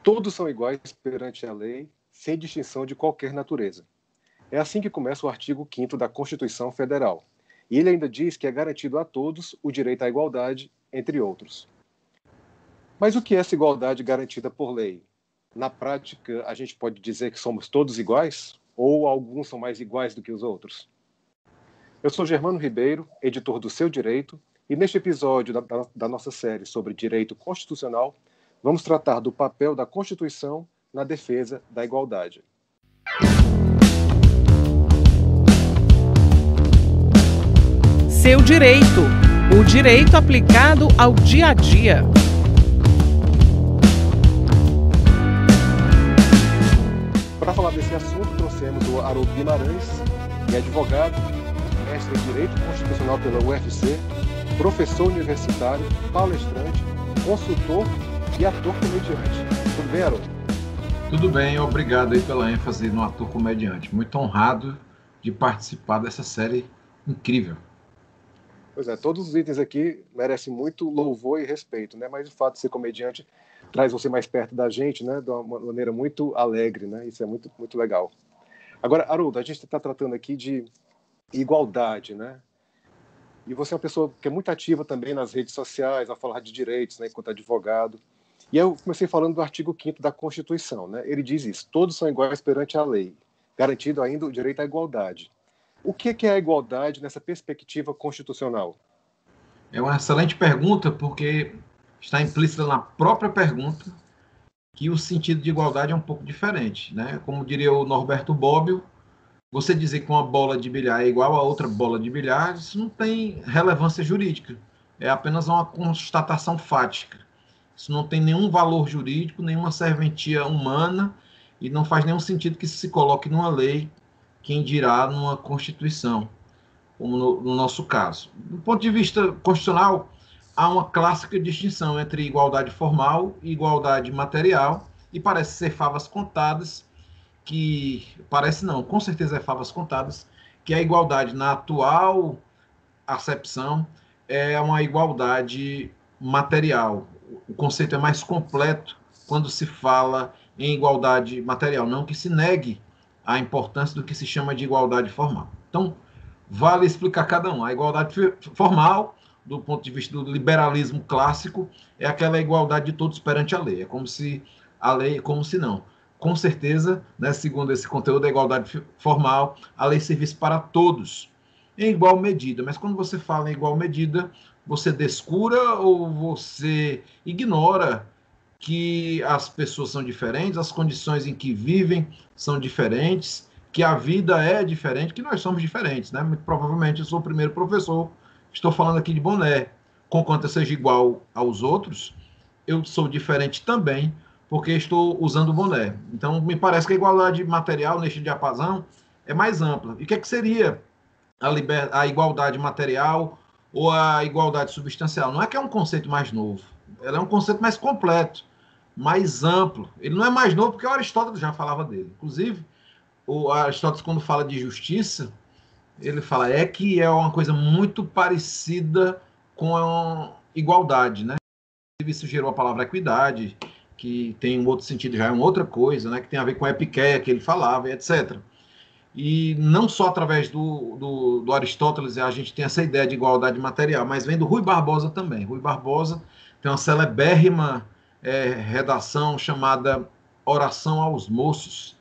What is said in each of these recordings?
Todos são iguais perante a lei, sem distinção de qualquer natureza. É assim que começa o artigo 5º da Constituição Federal. E ele ainda diz que é garantido a todos o direito à igualdade, entre outros. Mas o que é essa igualdade garantida por lei? Na prática, a gente pode dizer que somos todos iguais? Ou alguns são mais iguais do que os outros? Eu sou Germano Ribeiro, editor do Seu Direito, e neste episódio da nossa série sobre direito constitucional, vamos tratar do papel da Constituição na defesa da igualdade. Seu Direito, o direito aplicado ao dia a dia. Para falar desse assunto, trouxemos o Haroldo Guimarães, que é advogado, mestre em Direito Constitucional pela UFC, professor universitário, palestrante, consultor e ator comediante. Tudo bem, Haroldo? Tudo bem, obrigado aí pela ênfase no ator comediante. Muito honrado de participar dessa série incrível. Pois é, todos os itens aqui merecem muito louvor e respeito, né? Mas o fato de ser comediante traz você mais perto da gente, né? De uma maneira muito alegre, né? Isso é muito, muito legal. Agora, Haroldo, a gente está tratando aqui de igualdade, né? E você é uma pessoa que é muito ativa também nas redes sociais, a falar de direitos, né? Enquanto advogado. E eu comecei falando do artigo 5º da Constituição, né? Ele diz isso: todos são iguais perante a lei, garantido ainda o direito à igualdade. O que é a igualdade nessa perspectiva constitucional? É uma excelente pergunta, porque está implícita na própria pergunta que o sentido de igualdade é um pouco diferente, né? Como diria o Norberto Bobbio, você dizer que uma bola de bilhar é igual a outra bola de bilhar, isso não tem relevância jurídica. É apenas uma constatação fática. Isso não tem nenhum valor jurídico, nenhuma serventia humana, e não faz nenhum sentido que isso se coloque numa lei, quem dirá numa Constituição, como no nosso caso. Do ponto de vista constitucional, há uma clássica distinção entre igualdade formal e igualdade material, e parece ser favas contadas, com certeza é favas contadas, que a igualdade na atual acepção é uma igualdade material. O conceito é mais completo quando se fala em igualdade material, não que se negue a importância do que se chama de igualdade formal. Então, vale explicar cada um. A igualdade formal, do ponto de vista do liberalismo clássico, é aquela igualdade de todos perante a lei. É como se a lei, como se não. Com certeza, né, segundo esse conteúdo da igualdade formal, a lei servisse para todos, em igual medida. Mas quando você fala em igual medida, você descura ou você ignora que as pessoas são diferentes, as condições em que vivem são diferentes, que a vida é diferente, que nós somos diferentes, né? Muito provavelmente eu sou o primeiro professor, estou falando aqui de boné. Conquanto eu seja igual aos outros, eu sou diferente também, porque estou usando boné. Então, me parece que a igualdade material neste diapasão é mais ampla. E o que seria a igualdade material ou a igualdade substancial? Não é que é um conceito mais novo, ela é um conceito mais completo, mais amplo. Ele não é mais novo porque o Aristóteles já falava dele. Inclusive, o Aristóteles, quando fala de justiça, ele fala que é uma coisa muito parecida com a igualdade, né? Isso gerou a palavra equidade, que tem um outro sentido, já é uma outra coisa, né? Que tem a ver com a epiqueia que ele falava, etc. E não só através do Aristóteles a gente tem essa ideia de igualdade material, mas vem do Rui Barbosa também. Rui Barbosa tem uma celebérrima redação chamada Oração aos Moços.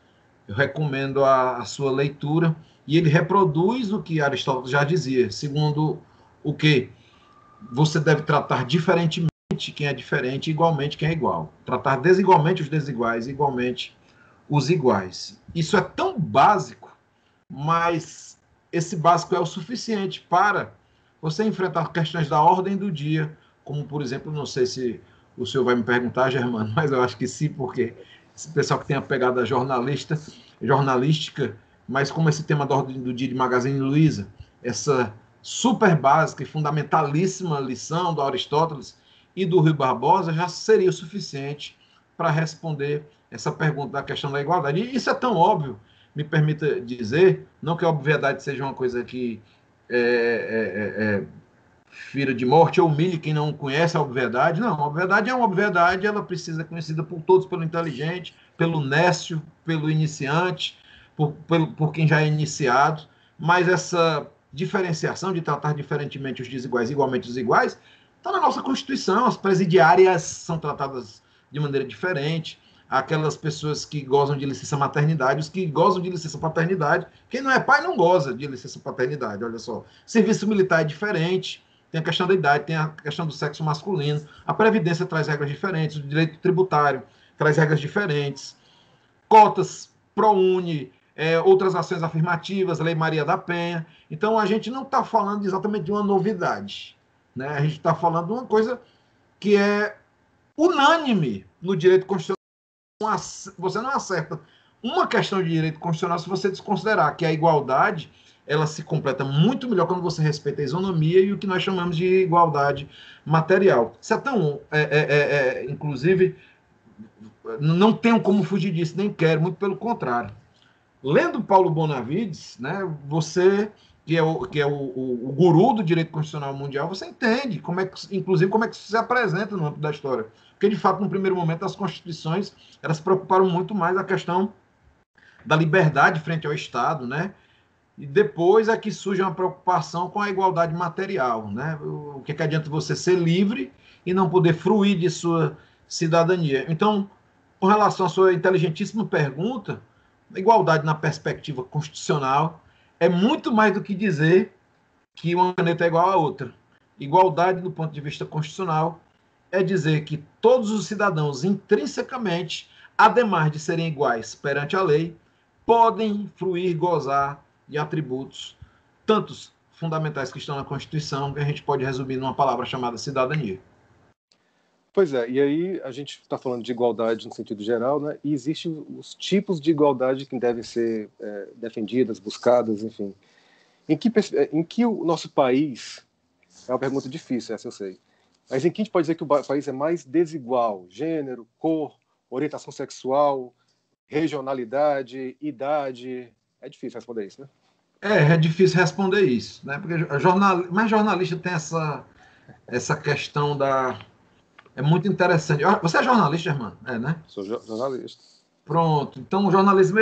Eu recomendo a sua leitura. E ele reproduz o que Aristóteles já dizia, segundo o que você deve tratar diferentemente quem é diferente, igualmente quem é igual. Tratar desigualmente os desiguais, igualmente os iguais. Isso é tão básico, mas esse básico é o suficiente para você enfrentar questões da ordem do dia, como, por exemplo, não sei se o senhor vai me perguntar, Germano, mas eu acho que sim, porque esse pessoal que tem a pegada jornalística, mas como esse tema da ordem do dia de Magazine Luiza, essa super básica e fundamentalíssima lição do Aristóteles e do Rui Barbosa já seria o suficiente para responder essa pergunta da questão da igualdade. E isso é tão óbvio, me permita dizer, não que a obviedade seja uma coisa que fira de morte, ou humilhe quem não conhece a obviedade. Não, a obviedade é uma obviedade, ela precisa ser conhecida por todos, pelo inteligente, pelo nécio, pelo iniciante, por quem já é iniciado, mas essa diferenciação de tratar diferentemente os desiguais igualmente os iguais está na nossa Constituição. As presidiárias são tratadas de maneira diferente, aquelas pessoas que gozam de licença maternidade, os que gozam de licença paternidade. Quem não é pai não goza de licença paternidade, olha só. Serviço militar é diferente, tem a questão da idade, tem a questão do sexo masculino, a Previdência traz regras diferentes, o direito tributário traz regras diferentes, cotas, ProUni, outras ações afirmativas, Lei Maria da Penha. Então, a gente não está falando exatamente de uma novidade, né? A gente está falando de uma coisa que é unânime no direito constitucional. Você não acerta uma questão de direito constitucional se você desconsiderar que a igualdade ela se completa muito melhor quando você respeita a isonomia e o que nós chamamos de igualdade material. Isso é tão... inclusive, não tenho como fugir disso, nem quero, muito pelo contrário. Lendo Paulo Bonavides, né, você, que é o guru do direito constitucional mundial, você entende, inclusive, como é que isso se apresenta no âmbito da história. Porque, de fato, no primeiro momento, as constituições elas se preocuparam muito mais da questão da liberdade frente ao Estado, né? E depois é que surge uma preocupação com a igualdade material, né? O que adianta você ser livre e não poder fruir de sua cidadania? Então, com relação à sua inteligentíssima pergunta, a igualdade na perspectiva constitucional é muito mais do que dizer que uma caneta é igual à outra. Igualdade, do ponto de vista constitucional, é dizer que todos os cidadãos, intrinsecamente, ademais de serem iguais perante a lei, podem fruir, gozar de atributos, tantos fundamentais que estão na Constituição, que a gente pode resumir numa palavra chamada cidadania. Pois é, e aí a gente está falando de igualdade no sentido geral, né? E existem os tipos de igualdade que devem ser defendidas, buscadas, enfim. Em que o nosso país, é uma pergunta difícil, essa eu sei, mas em que a gente pode dizer que o país é mais desigual? Gênero, cor, orientação sexual, regionalidade, idade... É difícil responder isso, né? É difícil responder isso, né? Porque mas jornalista tem essa questão da... É muito interessante. Você é jornalista, irmão? Né? Sou jornalista. Pronto. Então, o jornalismo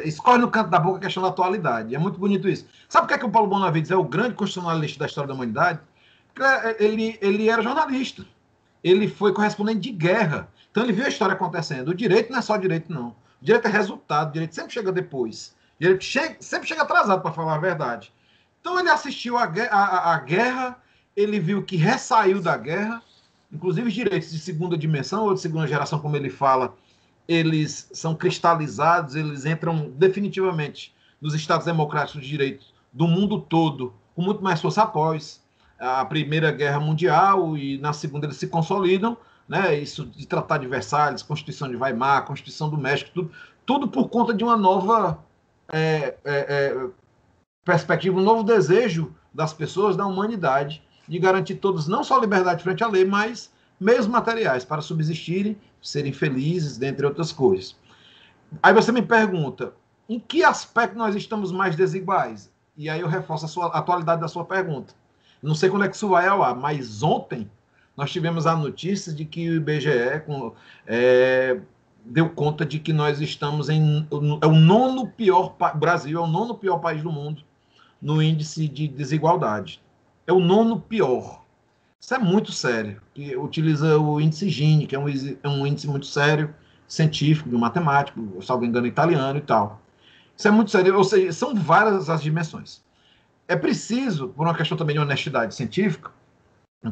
escorre no canto da boca a questão da atualidade. É muito bonito isso. Sabe por que o Paulo Bonavides é o grande constitucionalista da história da humanidade? Porque ele era jornalista. Ele foi correspondente de guerra. Então, ele viu a história acontecendo. O direito não é só direito, não. O direito é resultado. O direito sempre chega depois. O direito sempre chega atrasado, para falar a verdade. Então, ele assistiu à guerra, ele viu que ressaiu da guerra. Inclusive, os direitos de segunda dimensão ou de segunda geração, como ele fala, eles são cristalizados, eles entram definitivamente nos estados democráticos de direito do mundo todo, com muito mais força após a Primeira Guerra Mundial, e na Segunda eles se consolidam, né? Isso de Tratado de Versalhes, Constituição de Weimar, Constituição do México, tudo por conta de uma nova perspectiva, um novo desejo das pessoas, da humanidade, de garantir todos não só liberdade frente à lei, mas meios materiais para subsistirem, serem felizes, dentre outras coisas. Aí você me pergunta, em que aspecto nós estamos mais desiguais? E aí eu reforço a atualidade da sua pergunta. Não sei quando é que isso vai ao ar, mas ontem nós tivemos a notícia de que o IBGE deu conta de que nós estamos o nono pior... Brasil é o nono pior país do mundo no índice de desigualdade. É o nono pior. Isso é muito sério. Que utiliza o índice Gini, que é um índice muito sério, científico, de matemático, salvo engano, italiano e tal. Isso é muito sério, ou seja, são várias as dimensões. É preciso, por uma questão também de honestidade científica,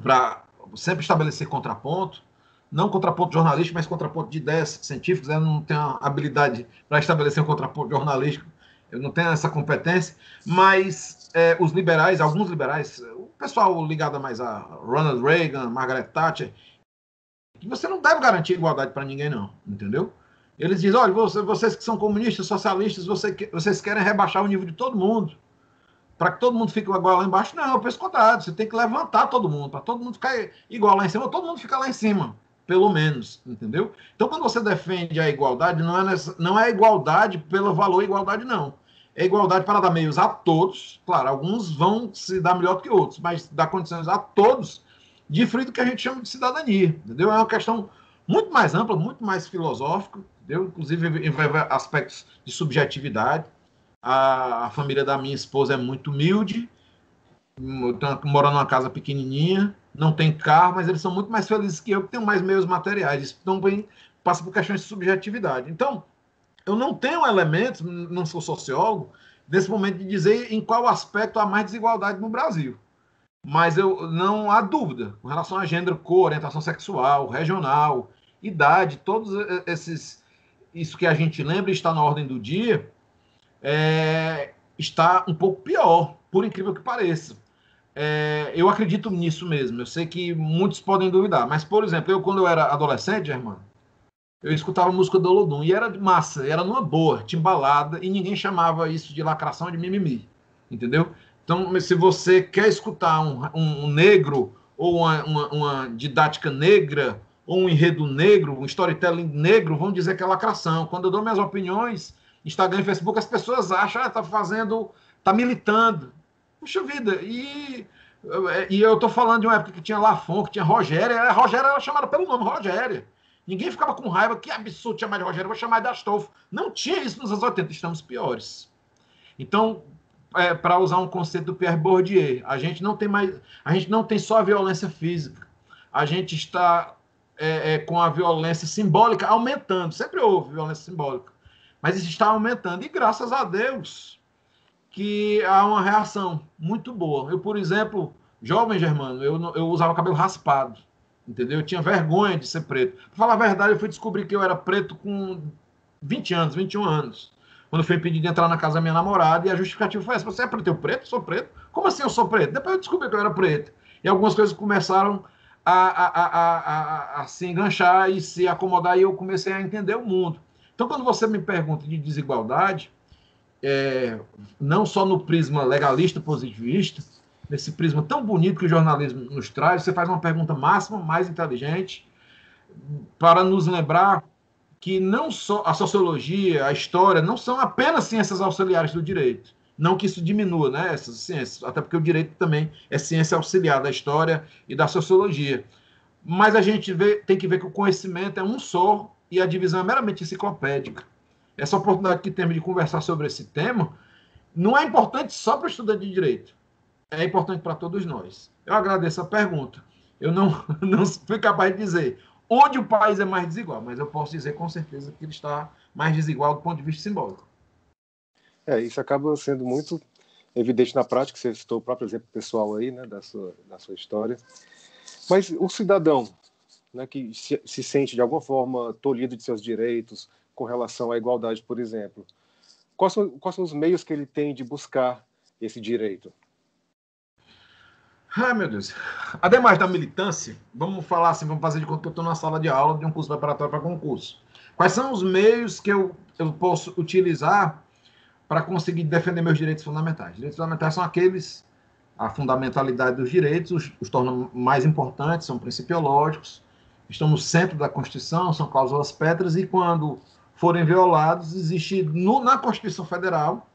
para sempre estabelecer contraponto, não contraponto jornalístico, mas contraponto de ideias científicas. Eu não tenho a habilidade para estabelecer um contraponto jornalístico, eu não tenho essa competência, mas os liberais, alguns liberais, o pessoal ligado mais a Ronald Reagan, Margaret Thatcher, que você não deve garantir igualdade para ninguém, não, entendeu? Eles dizem, olha, vocês que são comunistas, socialistas, vocês querem rebaixar o nível de todo mundo, para que todo mundo fique igual lá embaixo. Não, eu penso o contrário, você tem que levantar todo mundo, para todo mundo ficar igual lá em cima, todo mundo fica lá em cima, pelo menos, entendeu? Então, quando você defende a igualdade, não é a igualdade pelo valor igualdade, não. é igualdade para dar meios a todos, claro, alguns vão se dar melhor do que outros, mas dar condições a todos de fruir do que a gente chama de cidadania, entendeu? É uma questão muito mais ampla, muito mais filosófica, entendeu? Inclusive envolve aspectos de subjetividade. A família da minha esposa é muito humilde, morando numa casa pequenininha, não tem carro, mas eles são muito mais felizes que eu, que tenho mais meios materiais. Isso também passa por questões de subjetividade. Então, eu não tenho elementos, não sou sociólogo, nesse momento de dizer em qual aspecto há mais desigualdade no Brasil. Mas eu não há dúvida com relação a gênero, cor, orientação sexual, regional, idade, todos esses, isso que a gente lembra está na ordem do dia, está um pouco pior, por incrível que pareça. Eu acredito nisso mesmo. Eu sei que muitos podem duvidar, mas, por exemplo, quando eu era adolescente, irmão, eu escutava música do Olodum e era de massa, era numa boa, timbalada, e ninguém chamava isso de lacração, de mimimi, entendeu? Então, se você quer escutar um negro, ou uma didática negra, ou um enredo negro, um storytelling negro, vão dizer que é lacração. Quando eu dou minhas opiniões, Instagram e Facebook, as pessoas acham, tá militando. Puxa vida, e eu estou falando de uma época que tinha Lafon, que tinha Rogéria, a Rogéria era chamada pelo nome, Rogéria. Ninguém ficava com raiva, que absurdo chamar de Rogério, vou chamar de Astolfo. Não tinha isso nos anos 80, estamos piores. Então, para usar um conceito do Pierre Bourdieu, a gente não tem só a violência física, a gente está com a violência simbólica aumentando, sempre houve violência simbólica, mas isso está aumentando, e graças a Deus que há uma reação muito boa. Eu, por exemplo, jovem, Germano, eu usava cabelo raspado, entendeu? Eu tinha vergonha de ser preto. Para falar a verdade, eu fui descobrir que eu era preto com 20 anos, 21 anos. Quando eu fui impedido de entrar na casa da minha namorada, e a justificativa foi essa: você é preto? Eu preto? Sou preto? Como assim eu sou preto? Depois eu descobri que eu era preto. E algumas coisas começaram a se enganchar e se acomodar, e eu comecei a entender o mundo. Então, quando você me pergunta de desigualdade, não só no prisma legalista, positivista, nesse prisma tão bonito que o jornalismo nos traz, você faz uma pergunta máxima, mais inteligente, para nos lembrar que não só a sociologia, a história, não são apenas ciências auxiliares do direito. Não que isso diminua, né, essas ciências, até porque o direito também é ciência auxiliar da história e da sociologia. Mas a gente tem que ver que o conhecimento é um só e a divisão é meramente enciclopédica. Essa oportunidade que temos de conversar sobre esse tema não é importante só para o estudante de direito, é importante para todos nós. Eu agradeço a pergunta. Eu não fui capaz de dizer onde o país é mais desigual, mas eu posso dizer com certeza que ele está mais desigual do ponto de vista simbólico. Isso acaba sendo muito evidente na prática. Você citou o próprio exemplo pessoal aí, né, da sua história. Mas o cidadão, né, que se sente de alguma forma tolhido de seus direitos com relação à igualdade, por exemplo, quais são os meios que ele tem de buscar esse direito? Ai, meu Deus. Ademais da militância, vamos falar assim, vamos fazer de conta que eu estou na sala de aula de um curso preparatório para concurso. Quais são os meios que eu posso utilizar para conseguir defender meus direitos fundamentais? Direitos fundamentais são aqueles, a fundamentalidade dos direitos os torna mais importantes, são principiológicos, estão no centro da Constituição, são cláusulas pétreas, e quando forem violados, existe na Constituição Federal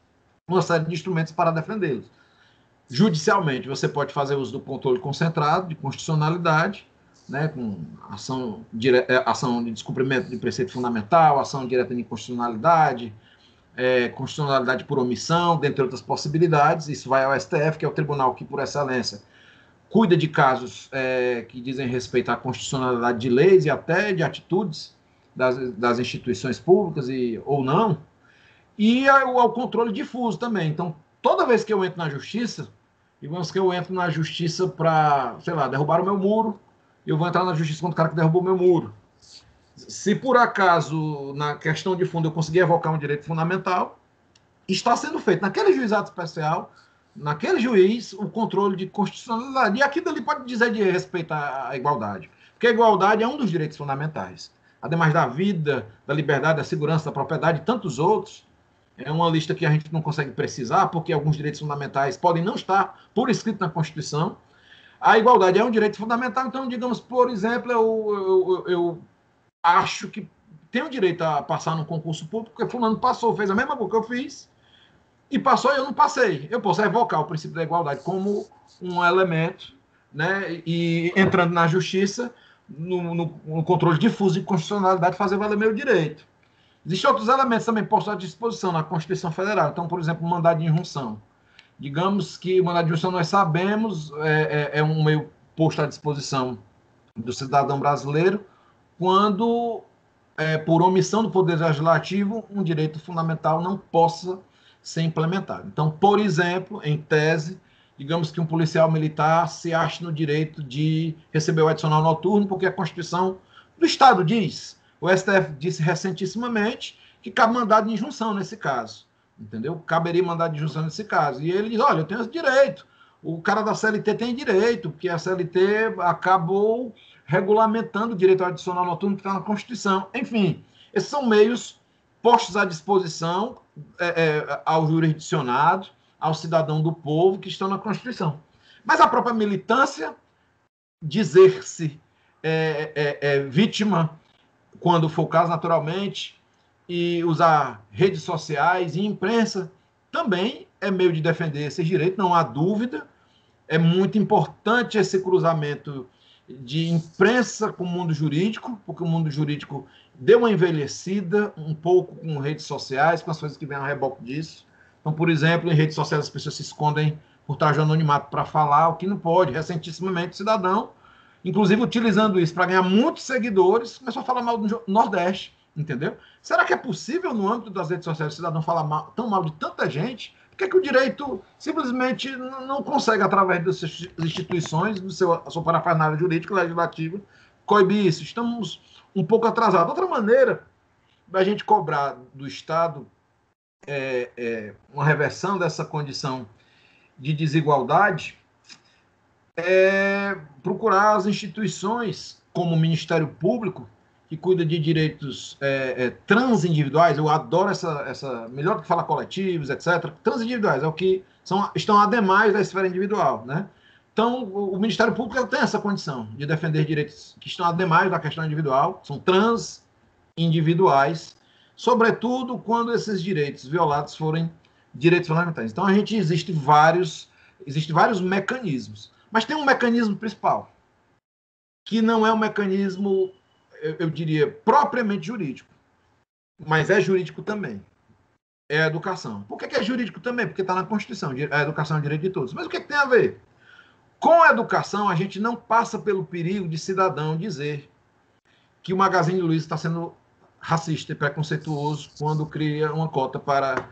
uma série de instrumentos para defendê-los. Judicialmente, você pode fazer uso do controle concentrado de constitucionalidade, né, com ação de descumprimento de preceito fundamental, ação direta de inconstitucionalidade, constitucionalidade por omissão, dentre outras possibilidades. Isso vai ao STF, que é o tribunal que, por excelência, cuida de casos que dizem respeito à constitucionalidade de leis e até de atitudes das instituições públicas ou não, e ao controle difuso também. Então, toda vez que eu entro na justiça, digamos que eu entro na justiça para, sei lá, derrubar o meu muro, eu vou entrar na justiça contra o cara que derrubou o meu muro. Se por acaso, na questão de fundo, eu conseguir evocar um direito fundamental, está sendo feito naquele juizado especial, naquele juiz, o controle de constitucionalidade. E aquilo ali pode dizer de respeito à igualdade. Porque a igualdade é um dos direitos fundamentais. Ademais da vida, da liberdade, da segurança, da propriedade e tantos outros. É uma lista que a gente não consegue precisar, porque alguns direitos fundamentais podem não estar por escrito na Constituição. A igualdade é um direito fundamental, então, digamos, por exemplo, eu acho que tenho direito a passar num concurso público, porque fulano passou, fez a mesma coisa que eu fiz, e passou e eu não passei. Eu posso revocar o princípio da igualdade como um elemento, né, e entrando na justiça, no controle difuso de constitucionalidade, fazer valer meu direito. Existem outros elementos também postos à disposição na Constituição Federal. Então, por exemplo, o mandado de injunção. Digamos que o mandado de injunção, nós sabemos, é um meio posto à disposição do cidadão brasileiro quando, por omissão do Poder Legislativo, um direito fundamental não possa ser implementado. Então, por exemplo, em tese, digamos que um policial militar se ache no direito de receber o adicional noturno, porque a Constituição do Estado diz. O STF disse recentissimamente que cabe mandado de injunção nesse caso, entendeu? Caberia mandado de injunção nesse caso. E ele diz, olha, eu tenho esse direito. O cara da CLT tem direito, porque a CLT acabou regulamentando o direito adicional noturno que está na Constituição. Enfim, esses são meios postos à disposição ao jurisdicionado, ao cidadão do povo que estão na Constituição. Mas a própria militância, dizer-se vítima, quando for o caso, naturalmente, e usar redes sociais e imprensa, também é meio de defender esse direito, não há dúvida. É muito importante esse cruzamento de imprensa com o mundo jurídico, porque o mundo jurídico deu uma envelhecida um pouco com redes sociais, com as coisas que vêm a reboque disso. Então, por exemplo, em redes sociais as pessoas se escondem por trás do anonimato para falar o que não pode. Recentissimamente, o cidadão, inclusive utilizando isso para ganhar muitos seguidores, começou a falar mal do Nordeste, entendeu? Será que é possível, no âmbito das redes sociais, o cidadão falar tão mal de tanta gente? Por que, que o direito simplesmente não consegue, através das instituições, a sua parafernália jurídica, legislativa, coibir isso? Estamos um pouco atrasados. Outra maneira da gente cobrar do Estado uma reversão dessa condição de desigualdade procurar as instituições, como o Ministério Público, que cuida de direitos transindividuais. Eu adoro essa melhor do que falar coletivos, etc. Transindividuais, é o que estão ademais da esfera individual, né? Então, o Ministério Público tem essa condição de defender direitos que estão ademais da questão individual, são transindividuais, sobretudo quando esses direitos violados forem direitos fundamentais. Então, existe vários mecanismos. Mas tem um mecanismo principal, que não é um mecanismo, eu diria, propriamente jurídico, mas é jurídico também. É a educação. Por que é jurídico também? Porque está na Constituição, a educação é o direito de todos. Mas o que tem a ver? Com a educação, a gente não passa pelo perigo de cidadão dizer que o Magazine Luiza está sendo racista e preconceituoso quando cria uma cota para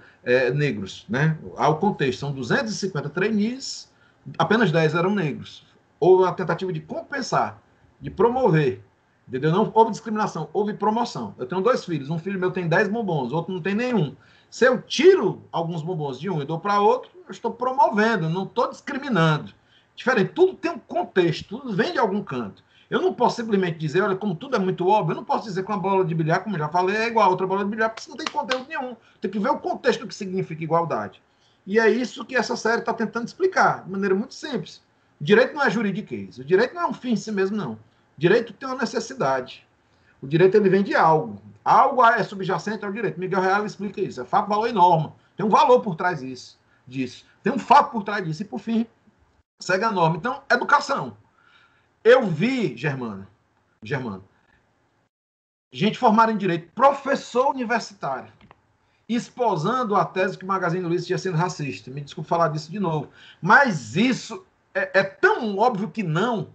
negros, né? Há o contexto, são 250 trainees, apenas 10 eram negros. Houve uma tentativa de compensar, de promover, entendeu? Não houve discriminação, houve promoção. Eu tenho 2 filhos, um filho meu tem 10 bombons, outro não tem nenhum. Se eu tiro alguns bombons de um e dou para outro, eu estou promovendo, não estou discriminando. Diferente, tudo tem um contexto, tudo vem de algum canto. Eu não posso simplesmente dizer, olha, como tudo é muito óbvio, eu não posso dizer que uma bola de bilhar, como eu já falei, é igual a outra bola de bilhar, porque isso não tem conteúdo nenhum. Tem que ver o contexto do que significa igualdade. E é isso que essa série está tentando explicar, de maneira muito simples. O direito não é juridiquês, o direito não é um fim em si mesmo, não. O direito tem uma necessidade. O direito, ele vem de algo. Algo é subjacente ao direito. Miguel Reale explica isso. É fato, valor e norma. Tem um valor por trás disso. Tem um fato por trás disso. E, por fim, segue a norma. Então, educação. Eu vi, Germano, gente formada em direito, professor universitário, esposando a tese que o Magazine Luiza tinha sido racista. Me desculpe falar disso de novo. Mas isso é tão óbvio que não.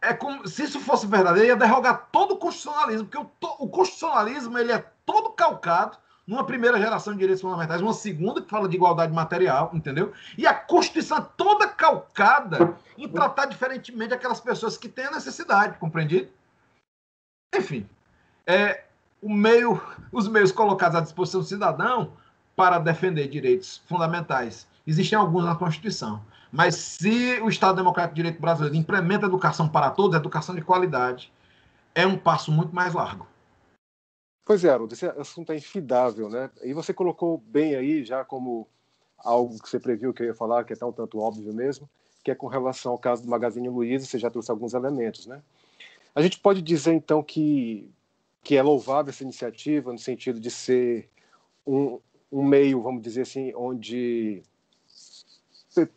É como se isso fosse verdadeiro, ia derrogar todo o constitucionalismo, porque o constitucionalismo ele é todo calcado numa primeira geração de direitos fundamentais, uma segunda que fala de igualdade material, entendeu? E a Constituição é toda calcada em tratar diferentemente aquelas pessoas que têm a necessidade, compreendido? Enfim, os meios colocados à disposição do cidadão para defender direitos fundamentais. Existem alguns na Constituição. Mas se o Estado Democrático de Direito Brasileiro implementa a educação para todos, a educação de qualidade, é um passo muito mais largo. Pois é, Haroldo, esse assunto é infidável, né? E você colocou bem aí, já como algo que você previu que eu ia falar, que é tão tanto óbvio mesmo, que é com relação ao caso do Magazine Luiza, você já trouxe alguns elementos, né? A gente pode dizer, então, que é louvável essa iniciativa, no sentido de ser um meio, vamos dizer assim, onde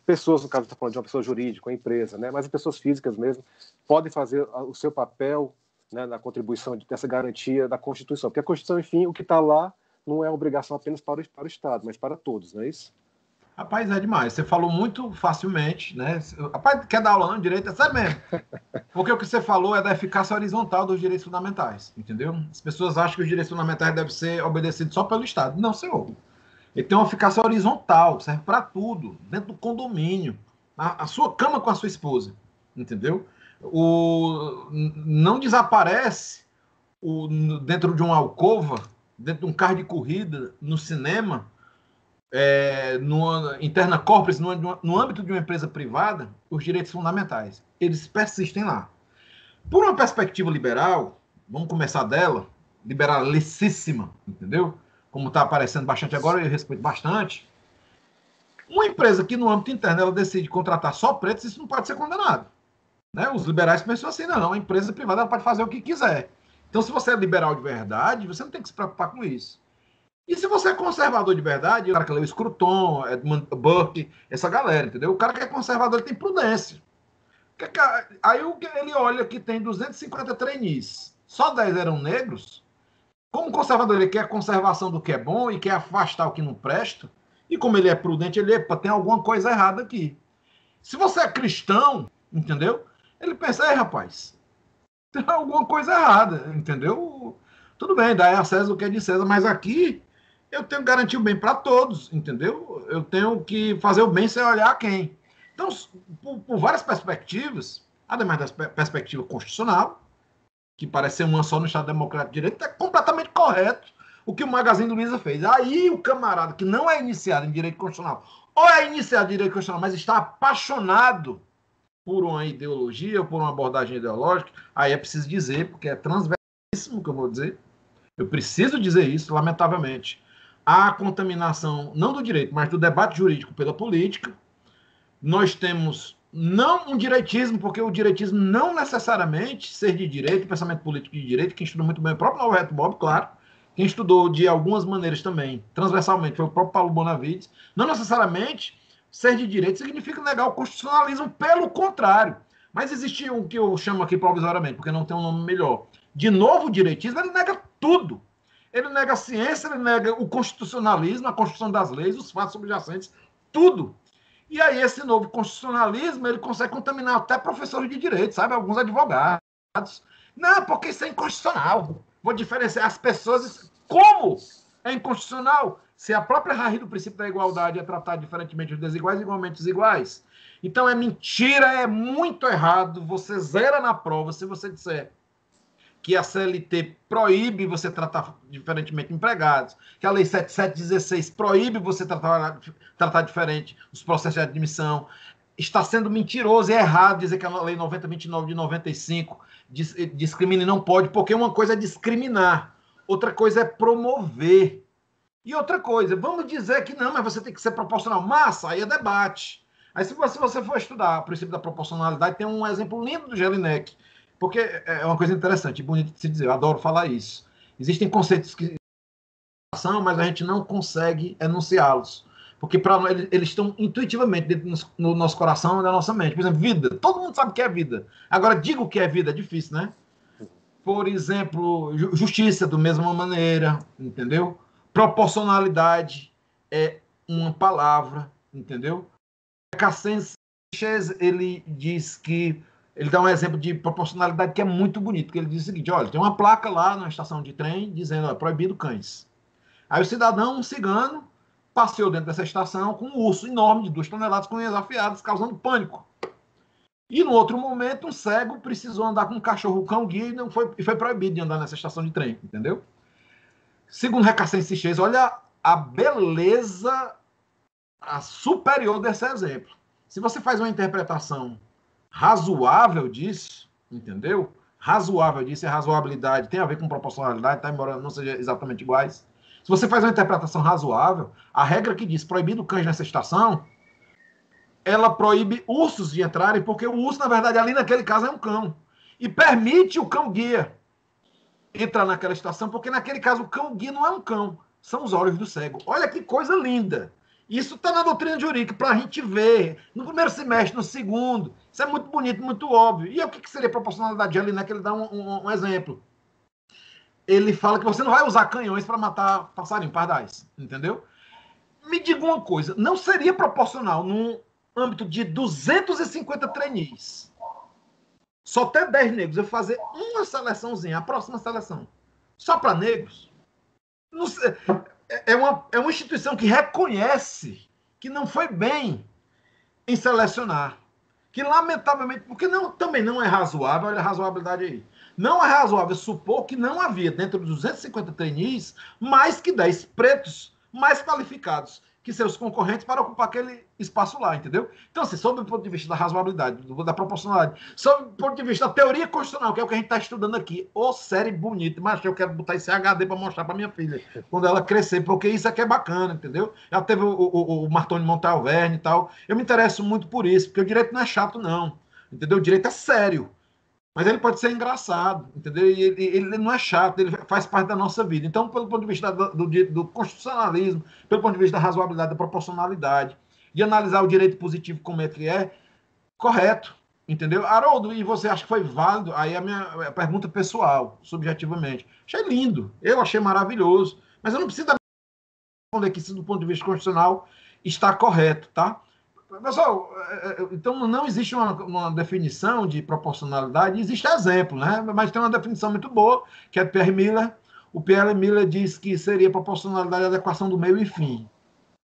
pessoas, no caso, está falando de uma pessoa jurídica, uma empresa, né? Mas as pessoas físicas mesmo podem fazer o seu papel, né, na contribuição dessa garantia da Constituição. Porque a Constituição, enfim, o que está lá não é obrigação apenas para o Estado, mas para todos, não é isso? Rapaz, é demais. Você falou muito facilmente, né? Rapaz, quer dar aula no direito? É sério mesmo. Porque o que você falou é da eficácia horizontal dos direitos fundamentais, entendeu? As pessoas acham que os direitos fundamentais devem ser obedecidos só pelo Estado. Não, senhor. Ele tem uma eficácia horizontal, serve para tudo, dentro do condomínio. A sua cama com a sua esposa, entendeu? Não desaparece dentro de uma alcova, dentro de um carro de corrida, no cinema, no interna corporis, no âmbito de uma empresa privada, os direitos fundamentais. Eles persistem lá. Por uma perspectiva liberal, vamos começar dela, liberalicíssima, entendeu? Como está aparecendo bastante agora, eu respeito bastante. Uma empresa que no âmbito interno ela decide contratar só pretos, isso não pode ser condenado. Né? Os liberais pensam assim, não, a empresa privada ela pode fazer o que quiser. Então, se você é liberal de verdade, você não tem que se preocupar com isso. E se você é conservador de verdade, o cara que leu Scruton, Edmund Burke, essa galera, entendeu? O cara que é conservador, ele tem prudência. Aí ele olha que tem 250 trainees, só 10 eram negros. Como conservador, ele quer a conservação do que é bom e quer afastar o que não presta. E como ele é prudente, ele tem alguma coisa errada aqui. Se você é cristão, entendeu? Ele pensa, rapaz, tem alguma coisa errada, entendeu? Tudo bem, dá a César o que é de César, mas aqui eu tenho que garantir o bem para todos, entendeu? Eu tenho que fazer o bem sem olhar a quem. Então, por várias perspectivas, ademais da perspectiva constitucional, que parece ser uma só no Estado Democrático de Direito, é completamente correto o que o Magazine Luiza fez. Aí o camarada que não é iniciado em direito constitucional, ou é iniciado em direito constitucional, mas está apaixonado por uma ideologia, ou por uma abordagem ideológica, aí é preciso dizer, porque é transversalíssimo que eu vou dizer, eu preciso dizer isso, lamentavelmente. Há contaminação, não do direito, mas do debate jurídico pela política. Nós temos não um direitismo, porque o direitismo não necessariamente ser de direito, pensamento político de direito, quem estudou muito bem o próprio Norberto Bobbio, claro, quem estudou de algumas maneiras também, transversalmente, foi o próprio Paulo Bonavides, não necessariamente ser de direito significa negar o constitucionalismo, pelo contrário. Mas existe um que eu chamo aqui provisoriamente, porque não tem um nome melhor. De novo, o direitismo, ele nega tudo. Ele nega a ciência, ele nega o constitucionalismo, a construção das leis, os fatos subjacentes, tudo. E aí esse novo constitucionalismo, ele consegue contaminar até professores de direito, sabe? Alguns advogados. Não, porque isso é inconstitucional. Vou diferenciar as pessoas. Como é inconstitucional? Se a própria raiz do princípio da igualdade é tratar diferentemente os desiguais, igualmente os iguais. Então é mentira, é muito errado. Você zera na prova se você disser que a CLT proíbe você tratar diferentemente empregados, que a Lei 7716 proíbe você tratar diferente os processos de admissão. Está sendo mentiroso e errado dizer que a Lei 9029 de 95 discrimina e não pode, porque uma coisa é discriminar, outra coisa é promover. E outra coisa, vamos dizer que não, mas você tem que ser proporcional. Massa, aí é debate. Aí se você for estudar o princípio da proporcionalidade, tem um exemplo lindo do Jelinek, porque é uma coisa interessante e bonita de se dizer, eu adoro falar isso. Existem conceitos que são, mas a gente não consegue enunciá-los, porque para nós eles estão intuitivamente dentro no nosso coração e na nossa mente. Por exemplo, vida. Todo mundo sabe o que é vida. Agora, diga o que é vida, é difícil, né? Por exemplo, justiça, da mesma maneira, entendeu? Proporcionalidade é uma palavra, entendeu? Cassenses, ele diz que ele dá um exemplo de proporcionalidade que é muito bonito, que ele diz o seguinte, olha, tem uma placa lá na estação de trem dizendo, ó, proibido cães. Aí o cidadão, um cigano, passeou dentro dessa estação com um urso enorme de 2 toneladas com unhas afiadas, causando pânico. E no outro momento, um cego precisou andar com um cachorro cão-guia e foi proibido de andar nessa estação de trem, entendeu? Segundo Recassenses Chase, olha a beleza superior desse exemplo. Se você faz uma interpretação razoável disso, entendeu? Razoável disso, é razoabilidade, tem a ver com proporcionalidade, tá? Embora não sejam exatamente iguais. Se você faz uma interpretação razoável, a regra que diz proibido cães nessa estação, ela proíbe ursos de entrarem, porque o urso, na verdade, ali naquele caso é um cão. E permite o cão-guia entrar naquela estação, porque naquele caso o cão-guia não é um cão. são os olhos do cego. Olha que coisa linda. Isso está na doutrina jurídica, para a gente ver, no primeiro semestre, no segundo. Isso é muito bonito, muito óbvio. E o que seria proporcionalidade de Jelinek? Ele dá um exemplo. Ele fala que você não vai usar canhões para matar passarinho, pardais, entendeu? Me diga uma coisa, não seria proporcional num âmbito de 250 trainees, só até 10 negros, eu fazer uma seleçãozinha, a próxima seleção, só para negros? Não sei, é uma instituição que reconhece que não foi bem em selecionar, que lamentavelmente, porque também não é razoável, olha a razoabilidade aí, não é razoável supor que não havia dentro dos 250 trainees mais que 10 pretos mais qualificados que seus concorrentes para ocupar aquele espaço lá, entendeu? Então, assim, sob o ponto de vista da razoabilidade, da proporcionalidade, sob o ponto de vista da teoria constitucional, que é o que a gente está estudando aqui, série bonita, mas eu quero botar esse HD para mostrar para minha filha, quando ela crescer, porque isso aqui é bacana, entendeu? Já teve o Martoni Montalverne e tal, eu me interesso muito por isso, porque o direito não é chato, não, entendeu? O direito é sério. Mas ele pode ser engraçado, entendeu? E ele não é chato, ele faz parte da nossa vida. Então, pelo ponto de vista do constitucionalismo, pelo ponto de vista da razoabilidade, da proporcionalidade, de analisar o direito positivo como é que é, correto, entendeu? Haroldo, e você acha que foi válido? Aí a minha pergunta pessoal, subjetivamente. Achei lindo, eu achei maravilhoso, mas eu não preciso responder que isso do ponto de vista constitucional está correto, tá? Pessoal, então não existe uma definição de proporcionalidade, existe exemplo, né? Mas tem uma definição muito boa, que é de Pierre Miller. O Pierre Miller diz que seria proporcionalidade a adequação do meio e fim.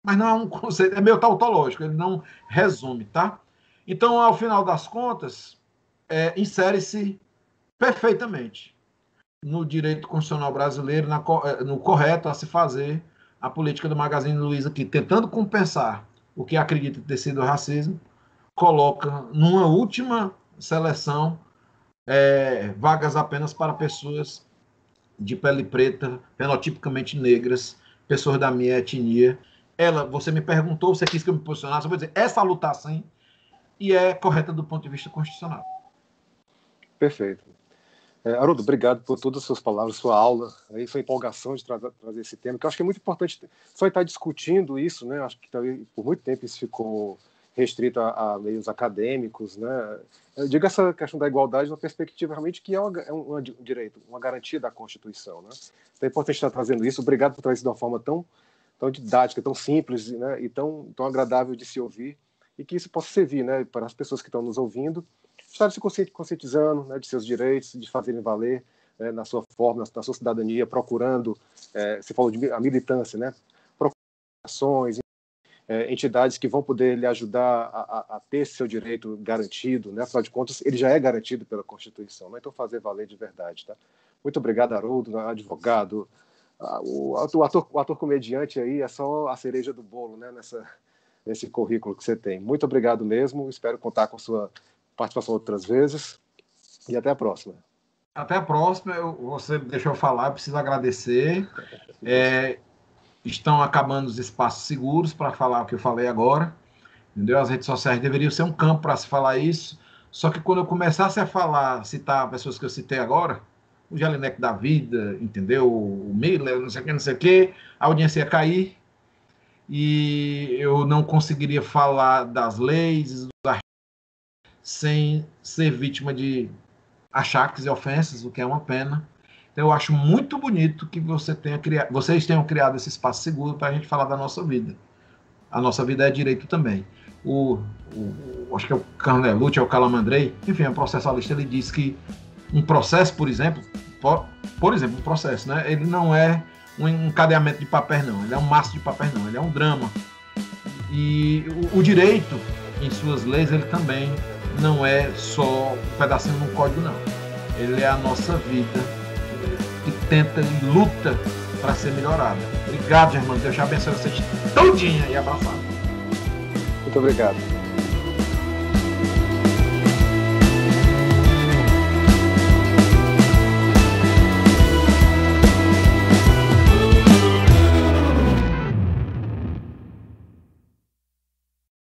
Mas não é um conceito, é meio tautológico, ele não resume, tá? Então, ao final das contas, insere-se perfeitamente no direito constitucional brasileiro, no correto a se fazer a política do Magazine Luiza aqui, tentando compensar o que acredita ter sido racismo, coloca numa última seleção vagas apenas para pessoas de pele preta, fenotipicamente negras, pessoas da minha etnia. Você me perguntou, você quis que eu me posicionasse, eu vou dizer, essa luta sim, e é correta do ponto de vista constitucional. Perfeito. Haroldo, obrigado por todas as suas palavras, sua aula, aí sua empolgação de trazer esse tema, que eu acho que é muito importante só estar discutindo isso, né? Acho que por muito tempo isso ficou restrito a meios acadêmicos, né? Eu digo essa questão da igualdade numa perspectiva realmente que é um direito, uma garantia da Constituição, né? Então é importante estar trazendo isso. Obrigado por trazer isso de uma forma tão didática, tão simples, né? E tão agradável de se ouvir, e que isso possa servir, né, para as pessoas que estão nos ouvindo, estar se conscientizando, né, de seus direitos, de fazerem valer, né, na sua forma, na sua cidadania, procurando, você falou de a militância, né, procurações, entidades que vão poder lhe ajudar a ter seu direito garantido, né, afinal de contas, ele já é garantido pela Constituição, né, então fazer valer de verdade. Tá? Muito obrigado, Haroldo, advogado. O ator comediante aí é só a cereja do bolo, né, nesse currículo que você tem. Muito obrigado mesmo, espero contar com a sua participação outras vezes, e até a próxima. Até a próxima. Você deixou eu falar, preciso agradecer. Estão acabando os espaços seguros para falar o que eu falei agora, entendeu? As redes sociais deveriam ser um campo para se falar isso, só que quando eu começasse a citar pessoas que eu citei agora, o Jelinek da vida, entendeu? O Miller, não sei o que, a audiência ia cair, e eu não conseguiria falar das leis, dos artigos, sem ser vítima de achaques e ofensas, o que é uma pena. Então, eu acho muito bonito que vocês tenham criado esse espaço seguro para a gente falar da nossa vida. A nossa vida é direito também. Acho que é o Carnelucci, é o Calamandrei, enfim, o processualista, ele diz que um processo, por exemplo, um processo, né? Ele não é um encadeamento de papéis, não. Ele é um maço de papéis, não. Ele é um drama. E o direito, em suas leis, ele também não é só um pedacinho de um código, não. Ele é a nossa vida que tenta e luta para ser melhorada. Obrigado, Germano. Deus te abençoe vocês todinha e abraçado. Muito obrigado.